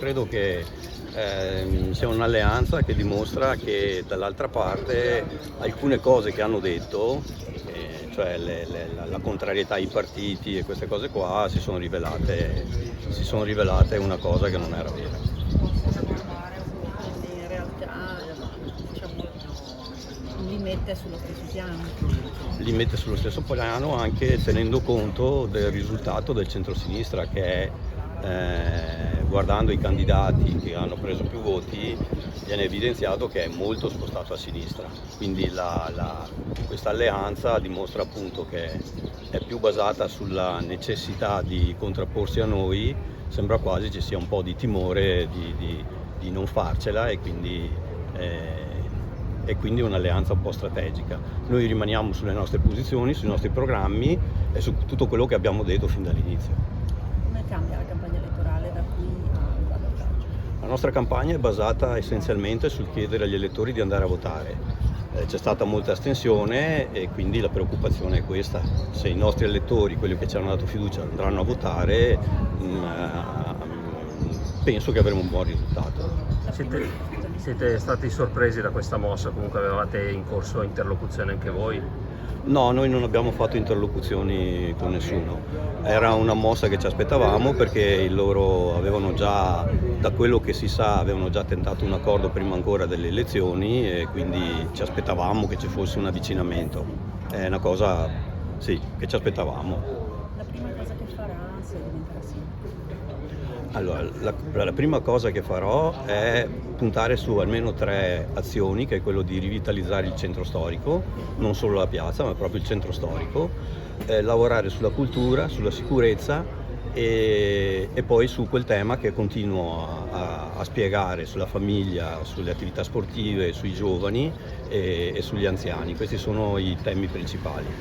credo che sia un'alleanza che dimostra che dall'altra parte alcune cose che hanno detto, cioè la contrarietà ai partiti e queste cose qua, si sono rivelate una cosa che non era vera. Quindi in realtà diciamo, li mette sullo stesso piano. Li mette sullo stesso piano anche tenendo conto del risultato del centrosinistra che guardando i candidati che hanno preso più voti viene evidenziato che è molto spostato a sinistra, quindi questa alleanza dimostra appunto che è più basata sulla necessità di contrapporsi a noi, sembra quasi ci sia un po' di timore di non farcela e quindi un'alleanza un po' strategica. Noi rimaniamo sulle nostre posizioni, sui nostri programmi e su tutto quello che abbiamo detto fin dall'inizio. Come cambia la campagna elettorale da qui al ballottaggio? La nostra campagna è basata essenzialmente sul chiedere agli elettori di andare a votare. C'è stata molta astensione e quindi la preoccupazione è questa. Se i nostri elettori, quelli che ci hanno dato fiducia, andranno a votare, penso che avremo un buon risultato. Siete stati sorpresi da questa mossa? Comunque avevate in corso interlocuzione anche voi? No, noi non abbiamo fatto interlocuzioni con nessuno. Era una mossa che ci aspettavamo perché loro avevano già, da quello che si sa, avevano già tentato un accordo prima ancora delle elezioni e quindi ci aspettavamo che ci fosse un avvicinamento. È una cosa, sì, che ci aspettavamo. La prima cosa che farà se diventerà sindaco? Allora, la prima cosa che farò è puntare su almeno 3 azioni, che è quello di rivitalizzare il centro storico, non solo la piazza, ma proprio il centro storico, lavorare sulla cultura, sulla sicurezza e poi su quel tema che continuo a spiegare sulla famiglia, sulle attività sportive, sui giovani e sugli anziani. Questi sono i temi principali.